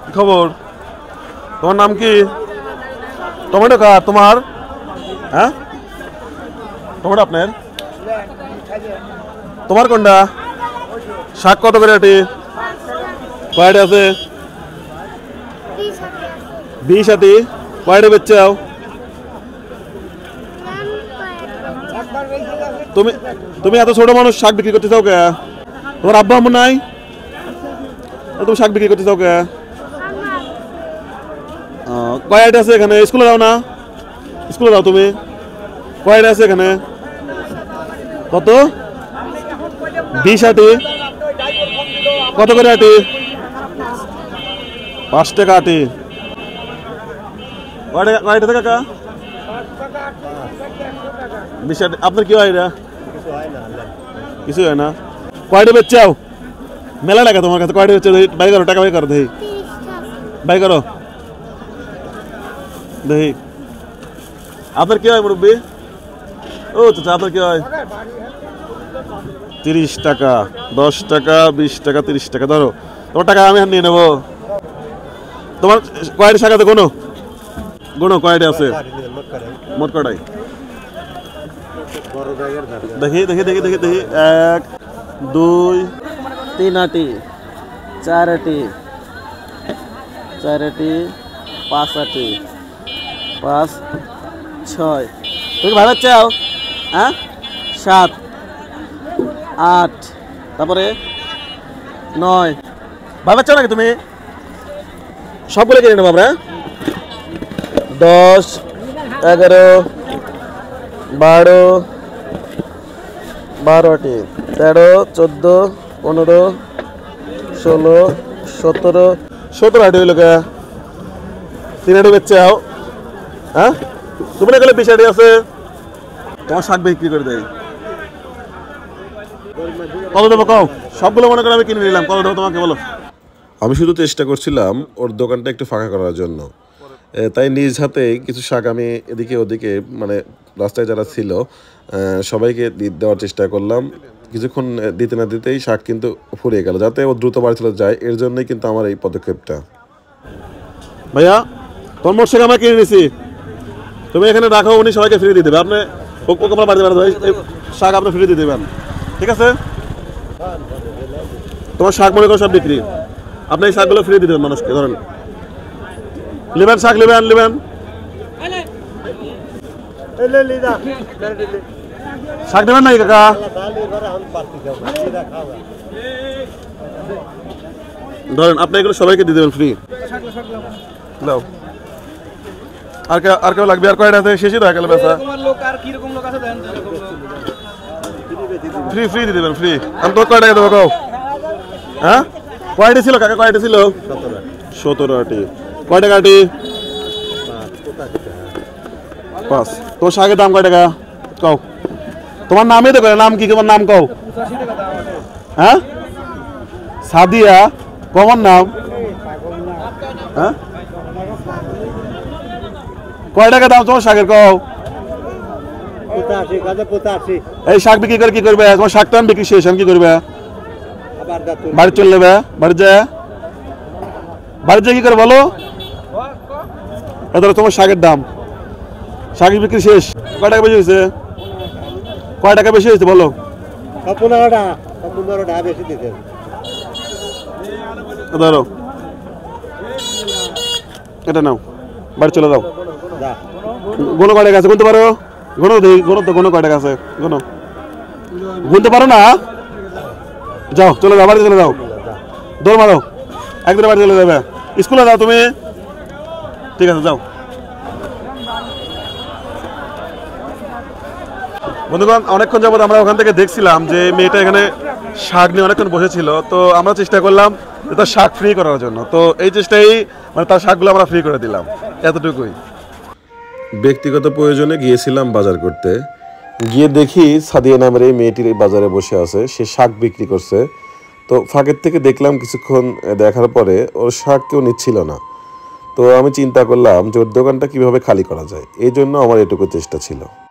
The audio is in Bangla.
কি খবর? তোমার নাম কি? টমেটো কার তোমার? হ্যাঁ, টমেটো আপনার? তোমার কোনটা? শাক কত করে আটি? কয়টা আছে? 20 আটি। কয়টা বেচছাও? তুমি তুমি এত ছোট মানুষ শাক বিক্রি করতে চাও কে? তোমার আব্বা আম্মু নাই? তুমি শাক বিক্রি করতে চাও কে? কয়টা আছে এখানে? স্কুলে যাও না? স্কুলে যাও তুমি? কয়টা আছে এখানে? কত? 20 আটি। কত করে আটি? 5 টাকা আটি। কয়টা থেকে কাকা? 20 আটি। আপনার কি হয় এটা? কিছু হয় না। কয়টা বেচছাও? মেলা টাকা তোমার কাছে। কয়টা বেচছো? বাই করো, টাকা বাই করো দেখি। বাই করো দেখি। আপনার কি হয় মুরব্বী? ও চাচা, আপনার কি হয়? 30 টাকা, 10 টাকা, 20 টাকা, 30 টাকা। ধরো তোমার টাকা আমি নিয়ে নেবো। তোমার কয়টা শাক আছে? গোনো গোনো, কয়টা আছে মোট? কটাই দেখি দেখি দেখি দেখি দেখি। 1 2 3 আটি, 4 আটি, 4 আটি, 5 আটি, 5 6। তুমি ভাড়া চাও? হ্যাঁ, 7 8, তারপরে 9। ভাবে চাও নাকি তুমি? সবগুলো কিনে নেবো আমরা। 10 11 12 12টি, 13 14 15 16 17। 17 আটি হইল কে? 3 আটি বেচছে আও। হ্যাঁ, তুমি না গেলে 20 আটি আছে। তোমার শাক বিক্রি করে দেয়। কত দেবো কও? সবগুলো মনে করে আমি কিনে নিলাম। কত দেবো তোমাকে বলো? আমি শুধু চেষ্টা করছিলাম ওর দোকানটা একটু ফাঁকা করার জন্য। তাই নিজ হাতে কিছু শাক আমি এদিকে ওদিকে, মানে রাস্তায় যারা ছিল সবাইকে দেওয়ার চেষ্টা করলাম। কিছুক্ষণ দিতে না দিতেই শাক কিন্তু ফুরিয়ে গেল। যাতে ও দ্রুত বাড়ি চলে যায়, এর জন্যই কিন্তু আমার এই পদক্ষেপটা। ভাইয়া, তোমার মোট শাক আমরা কিনে নিছি। তুমি এখানে রাখো, উনি সবাইকে ফ্রি দিয়ে দেবে। আপনি ওকে বাড়িতে বেড়াতে শাক আপনি ফ্রি দিয়ে দেবেন, ঠিক আছে? তোমার শাক মনে করো সব বিক্রি। আপনি এই শাকগুলো ফ্রি দিয়ে দেবেন মানুষকে। ধরেন, নেবেন শাক, নেবেন। শাক নেবেন নাই কাকা? ধরেন, আপনি এগুলো সবাইকে দিয়ে দেবেন ফ্রি। দাও। আর কেউ লাগবে? আর কয়টা আছে? শেষই তো হয়ে গেল বেচা। ফ্রি দিয়ে দেবেন, ফ্রি। আমি তো কয় টাকা দেবো কও? হ্যাঁ, কয়টি ছিল কাকা? কয়টি ছিল? 17 আটি। কয় টাকা আটি? 5। তোর শাকের দাম কয় টাকা কও? তোমার নামই তো করে। নাম কি? তোমার নাম কও? হ্যাঁ, সাদিয়া। কমন নাম। হ্যাঁ, কয় টাকা দাম তোমার শাকের কও? এই শাক বিক্রি করে কি করবে? তোমার শাক তো আমি বিক্রি শেষ, আমি কি করবে? বাড়ি চলে যাবে। বাড়ি যায় কি করে বলো? তোমার শাকের দাম, শাক বিক্রি শেষ। কয় টাকা বেশি হয়েছে? কয় টাকা বেশি হয়েছে বলো? 15টা বেশি দিতে। ধরো, এটা নাও, বাড়ি চলে যাও। গোনো কয় টাকা আছে? গুনতে পারো? গোনো দেখি, গোনো তো। গোনো কয় টাকা আছে? গোনো। গুনতে পারো না? যাও, চলে যাও, বাড়িতে চলে যাও। দৌড় মারো, একদিন বাড়ি চলে যাবে। স্কুলে যাও তুমি, ঠিক আছে? যাও। বন্ধুগণ, অনেকক্ষণ যাবত আমরা ওখান থেকে দেখছিলাম যে মেয়েটা এখানে শাক নিয়ে অনেকক্ষণ বসেছিল। তো আমরা চেষ্টা করলাম যে তার শাক ফ্রি করার জন্য। তো এই চেষ্টাই, মানে তার শাকগুলো আমরা ফ্রি করে দিলাম, এতটুকুই। ব্যক্তিগত প্রয়োজনে গিয়েছিলাম বাজার করতে। গিয়ে দেখি সাদিয়া নামের এই মেয়েটির এই বাজারে বসে আছে, সে শাক বিক্রি করছে। তো ফাঁকের থেকে দেখলাম, কিছুক্ষণ দেখার পরে ওর শাক কেউ নিচ্ছিল না। তো আমি চিন্তা করলাম যে ওর দোকানটা কীভাবে খালি করা যায়, এই জন্য আমার এটুকু চেষ্টা ছিল।